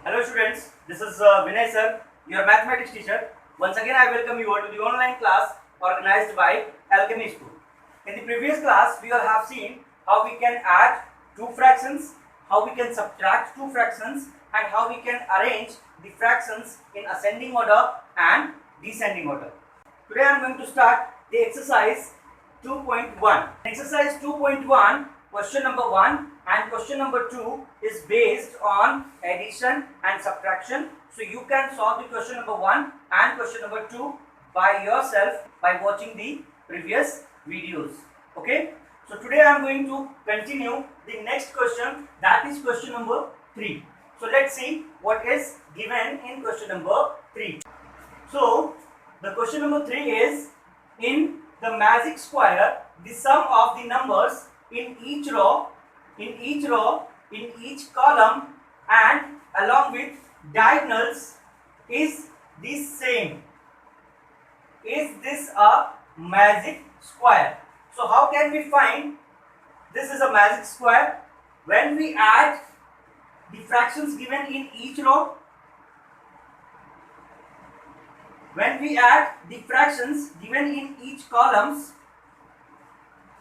Hello students, this is Vinay sir, your mathematics teacher. Once again I welcome you all to the online class organized by Alchemy School. In the previous class we all have seen how we can add two fractions, how we can subtract two fractions, and how we can arrange the fractions in ascending order and descending order. Today I am going to start the exercise 2.1. Exercise 2.1, question number 1 and question number 2 is based on addition and subtraction. So you can solve the question number 1 and question number 2 by yourself by watching the previous videos. Okay. So today I am going to continue the next question, that is question number 3. So let's see what is given in question number 3. So the question number 3 is, in the magic square, the sum of the numbers in each row, in each column and along with diagonals is the same. Is this a magic square? So how can we find this is a magic square? When we add the fractions given in each row, when we add the fractions given in each columns,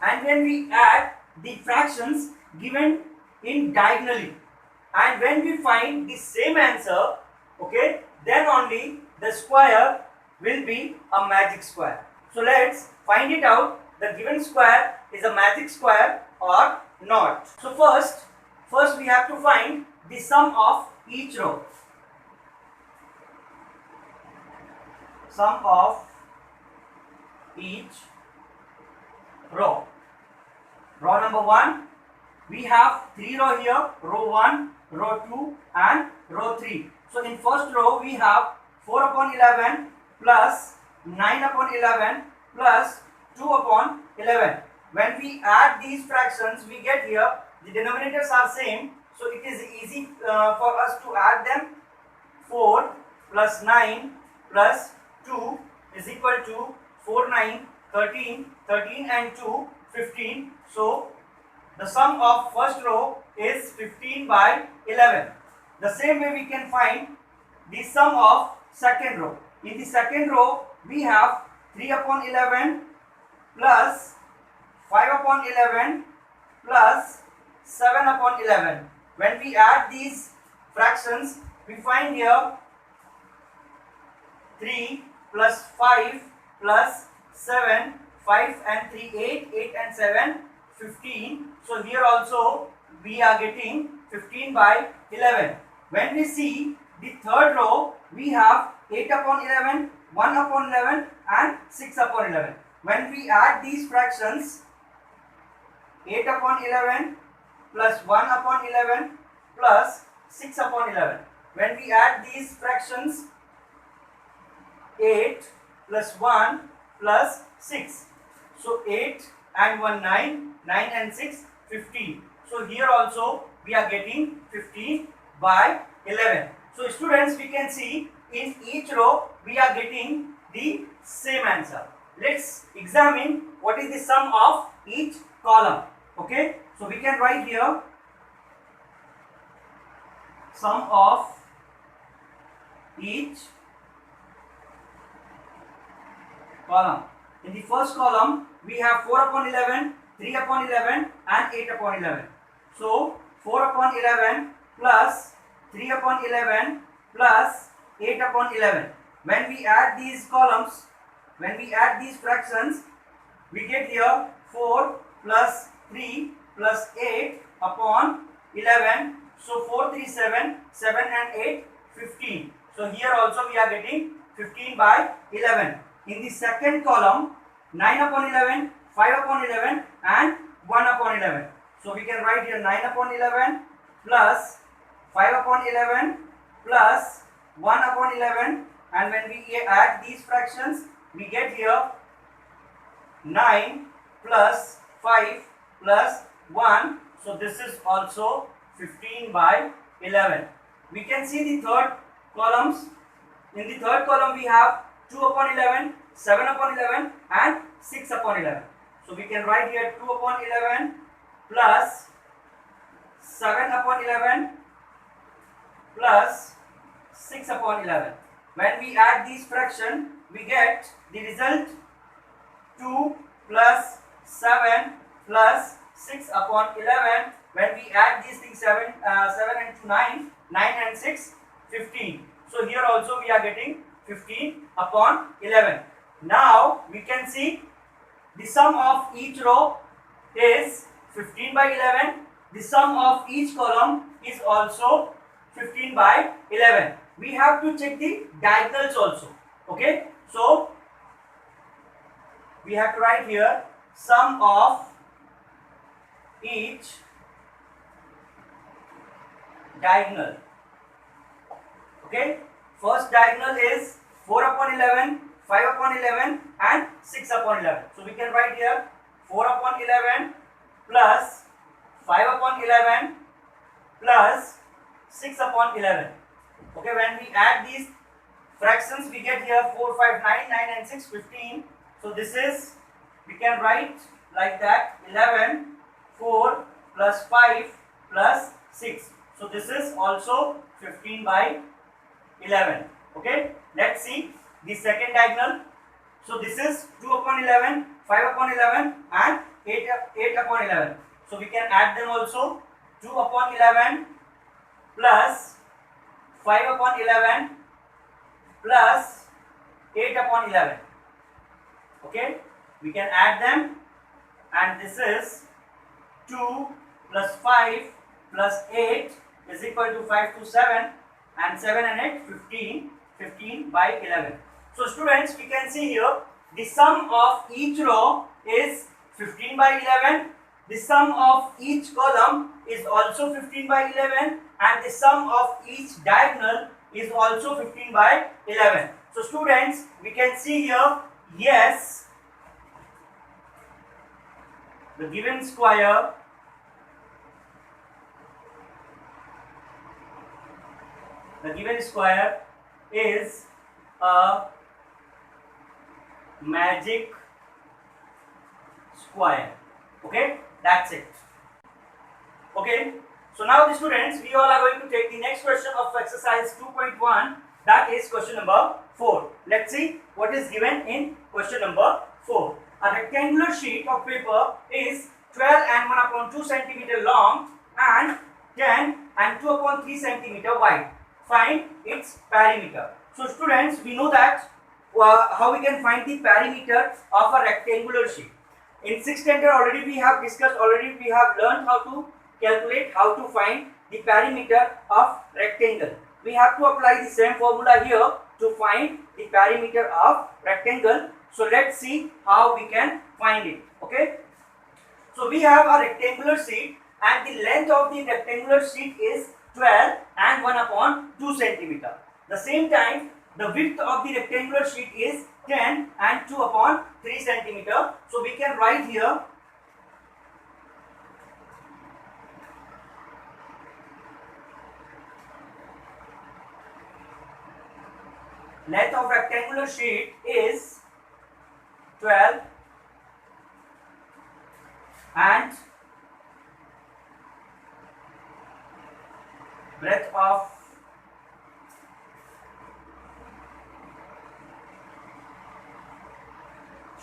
and when we add the fractions given in diagonally, and when we find the same answer, okay, then only the square will be a magic square. So let's find it out, the given square is a magic square or not. So first we have to find the sum of each row. Sum of each row. Row number 1, we have 3 row here, row 1, row 2 and row 3. So in first row we have 4 upon 11 plus 9 upon 11 plus 2 upon 11. When we add these fractions, we get here the denominators are same, so it is easy for us to add them. 4 plus 9 plus 2 is equal to 4, 9, 13, 13 and 2, 15. So the sum of first row is 15 by 11. The same way we can find the sum of second row. In the second row we have 3 upon 11 plus 5 upon 11 plus 7 upon 11. When we add these fractions, we find here 3 plus 5 plus 7, 5 and 3, 8, 8 and 7, 15. So here also we are getting 15 by 11. When we see the third row, we have 8 upon 11, 1 upon 11 and 6 upon 11. When we add these fractions, 8 upon 11 plus 1 upon 11 plus 6 upon 11. When we add these fractions, 8 plus 1 plus 6. So 8 and 1, 9, 9 and 6, 15. So here also we are getting 15 by 11. So students, we can see in each row we are getting the same answer. Let's examine what is the sum of each column. Okay, so we can write here sum of each column. In the first column we have 4 upon 11, 3 upon 11 and 8 upon 11. So 4 upon 11 plus 3 upon 11 plus 8 upon 11. When we add these columns, when we add these fractions, we get here 4 plus 3 plus 8 upon 11. So 4, 3, 7, 7 and 8, 15. So here also we are getting 15 by 11. In the second column, 9 upon 11, 5 upon 11 and 1 upon 11. So we can write here 9 upon 11 plus 5 upon 11 plus 1 upon 11, and when we add these fractions, we get here 9 plus 5 plus 1. So this is also 15 by 11. We can see the third columns. In the third column we have 2 upon 11, 7 upon 11 and 6 upon 11. So we can write here 2 upon 11 plus 7 upon 11 plus 6 upon 11. When we add these fraction, we get the result 2 plus 7 plus 6 upon 11. When we add these things, 7 and 2 9, 9 and 6 15. So here also we are getting 15 upon 11. Now we can see the sum of each row is 15 by 11. The sum of each column is also 15 by 11. We have to check the diagonals also. Okay, so we have to write here sum of each diagonal. Okay, first diagonal is 4 upon 11, 5 upon 11 and 6 upon 11. So we can write here 4 upon 11 plus 5 upon 11 plus 6 upon 11. Okay, when we add these fractions, we get here 4, 5, 9, 9 and 6, 15. So this is, we can write like that, 11, 4 plus 5 plus 6. So this is also 15 by 11. Okay, let's see the second diagonal. So this is 2 upon 11, 5 upon 11 and 8 upon 11. So we can add them also. 2 upon 11 plus 5 upon 11 plus 8 upon 11. Okay, we can add them, and this is 2 plus 5 plus 8 is equal to 5 to 7, and 7 and 8 15, 15 by 11. So students, we can see here the sum of each row is 15 by 11. The sum of each column is also 15 by 11, and the sum of each diagonal is also 15 by 11. So students, we can see here, yes, the given square is a magic square. Okay, that's it. Okay, so now the students, we all are going to take the next question of exercise 2.1, that is question number 4. Let's see what is given in question number 4. A rectangular sheet of paper is 12 and 1 upon 2 centimeter long and 10 and 2 upon 3 centimeter wide. Find its perimeter. So students, we know that how we can find the perimeter of a rectangular sheet. In 6th standard already we have discussed, already we have learned how to calculate, how to find the perimeter of rectangle. We have to apply the same formula here to find the perimeter of rectangle. So let's see how we can find it. Okay, so we have a rectangular sheet and the length of the rectangular sheet is 12 and 1 upon 2 centimeter. The same time, the width of the rectangular sheet is 10 and 2 upon 3 centimeter. So we can write here length of rectangular sheet is 12 and breadth of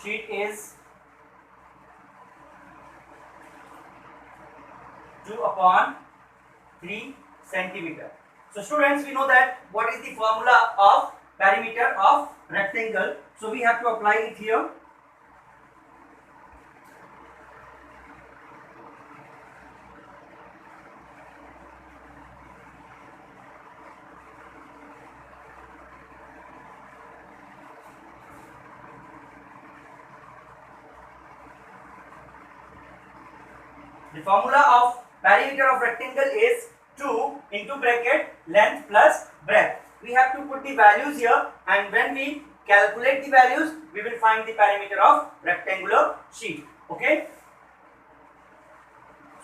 sheet is 2 upon 3 centimeter. So students, we know that what is the formula of perimeter of rectangle. So we have to apply it here. The formula of perimeter of rectangle is 2 into bracket length plus breadth. We have to put the values here, and when we calculate the values, we will find the perimeter of rectangular sheet. Okay.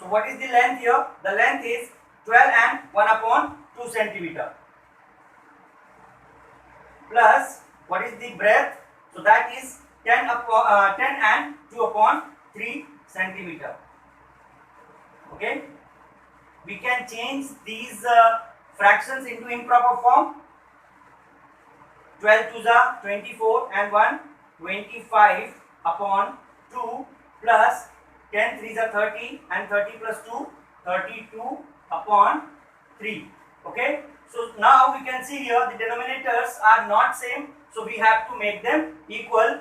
So what is the length here? The length is 12 and 1 upon 2 centimeter. Plus, what is the breadth? So that is 10 and 2 upon 3 centimeter. Okay, we can change these fractions into improper form. 12 to the 24 and 1 25 upon 2 plus 10 3 the 30 and 30 plus 2 32 upon 3. Okay, so now we can see here the denominators are not same, so we have to make them equal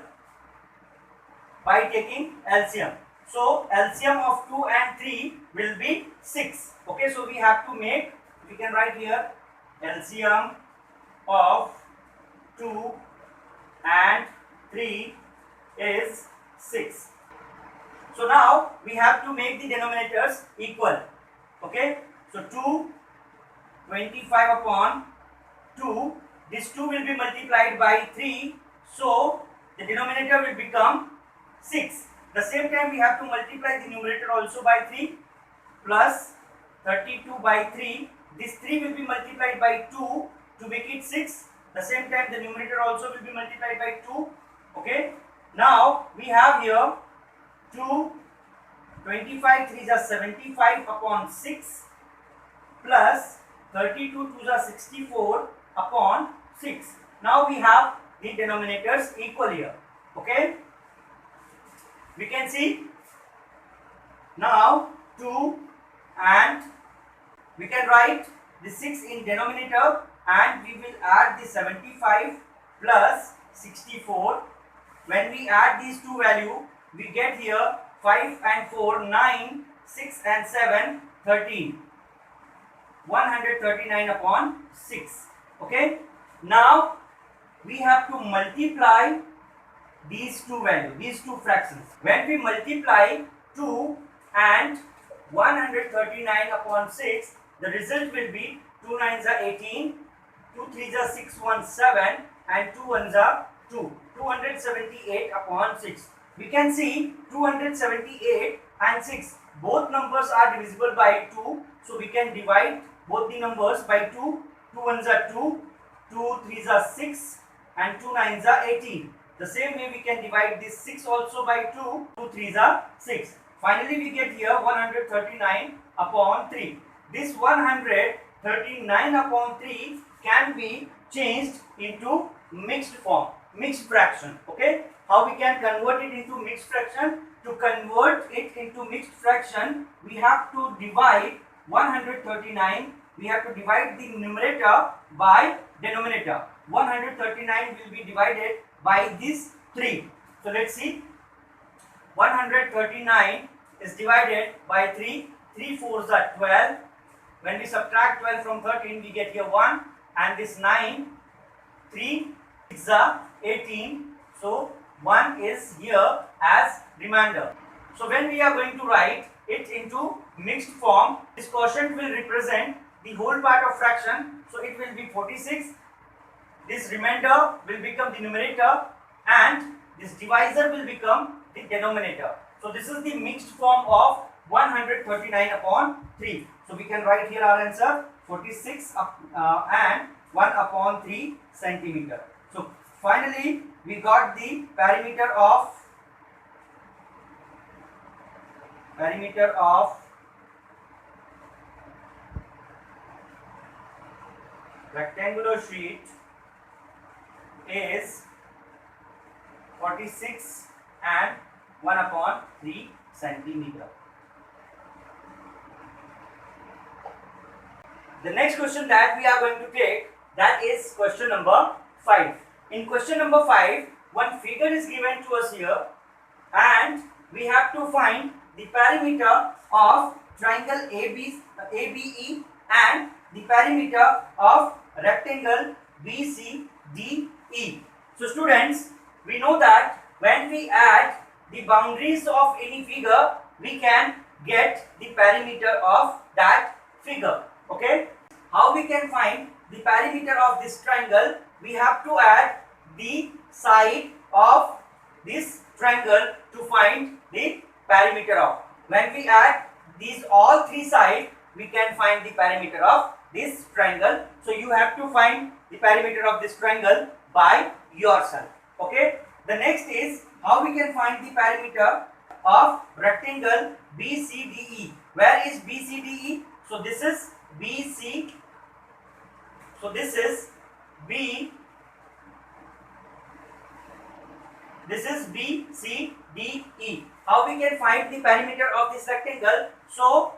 by taking LCM. So LCM of 2 and 3 will be 6. Okay, so we have to make, we can write here LCM of 2 and 3 is 6. So now we have to make the denominators equal. Okay, so 2 25 upon 2, this 2 will be multiplied by 3, so the denominator will become 6. The same time we have to multiply the numerator also by 3 plus 32 by 3. This 3 will be multiplied by 2 to make it 6. The same time the numerator also will be multiplied by 2. Okay. Now we have here 2 25 3 is 75 upon 6 plus 32 2 is 64 upon 6. Now we have the denominators equal here. Okay. We can see now 2 and we can write the 6 in denominator and we will add the 75 plus 64. When we add these two values, we get here 5 and 4, 9, 6 and 7, 13. 139 upon 6. Okay. Now we have to multiply these two values, these two fractions. When we multiply 2 and 139 upon 6, the result will be 2 9s are 18, 2 3s are 6 1 7 and 2 1s are 2. 278 upon 6. We can see 278 and 6. Both numbers are divisible by 2. So we can divide both the numbers by 2. 2 1s are 2, 2 3s are 6 and 2 9s are 18. The same way we can divide this 6 also by 2, 2 3s are 6. Finally we get here 139 upon 3. This 139 upon 3 can be changed into mixed form, mixed fraction. Okay, how we can convert it into mixed fraction? To convert it into mixed fraction, we have to divide 139, we have to divide the numerator by denominator. 139 will be divided by this 3. So let's see, 139 is divided by 3. 3 4s are 12. When we subtract 12 from 13, we get here 1 and this 9, 3 6 are 18. So 1 is here as remainder. So when we are going to write it into mixed form, this quotient will represent the whole part of fraction. So it will be 46. This remainder will become the numerator and this divisor will become the denominator. So this is the mixed form of 139 upon 3. So we can write here our answer 46 and 1 upon 3 centimeter. So finally we got the perimeter of rectangular sheet is 46 and 1 upon 3 centimeter. The next question that we are going to take, that is question number 5. In question number 5, one figure is given to us here and we have to find the perimeter of triangle ABE and the perimeter of rectangle BCDE. So students, we know that when we add the boundaries of any figure, we can get the perimeter of that figure. Okay, how we can find the perimeter of this triangle? We have to add the side of this triangle to find the perimeter of. When we add these all three sides, we can find the perimeter of this triangle. So you have to find the perimeter of this triangle by yourself. Okay, the next is how we can find the perimeter of rectangle BCDE. Where is BCDE? So this is BC. So this is BCDE this is B, C, D, E. How we can find the perimeter of this rectangle? So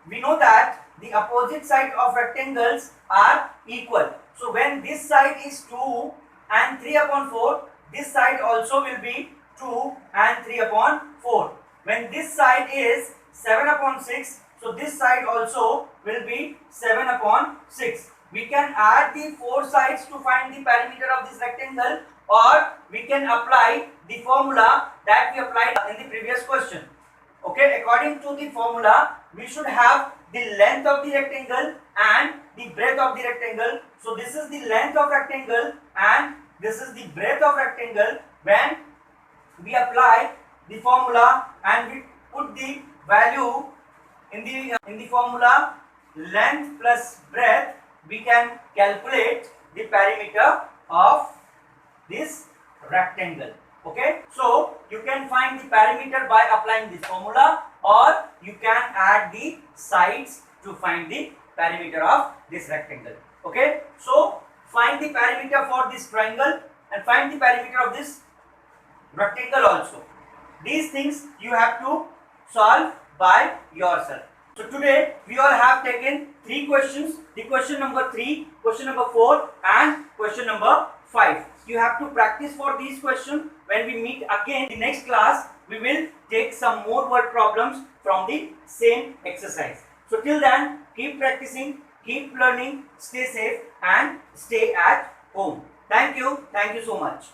we know that the opposite side of rectangles are equal. So when this side is 2 and 3 upon 4, this side also will be 2 and 3 upon 4. When this side is 7 upon 6, so this side also will be 7 upon 6. We can add the four sides to find the perimeter of this rectangle, or we can apply the formula that we applied in the previous question. Okay, according to the formula, we should have the length of the rectangle and the breadth of the rectangle. So this is the length of rectangle and this is the breadth of rectangle. When we apply the formula and we put the value in the formula length plus breadth, we can calculate the perimeter of this rectangle. Okay, so you can find the perimeter by applying this formula, or you can add the sides to find the perimeter of this rectangle. Okay, so find the perimeter for this triangle and find the perimeter of this rectangle also. These things you have to solve by yourself. So today we all have taken 3 questions, the question number 3, question number 4 and question number 5. You have to practice for these questions. When we meet again in the next class, we will take some more word problems from the same exercise. So till then, keep practicing, keep learning, stay safe and stay at home. Thank you so much.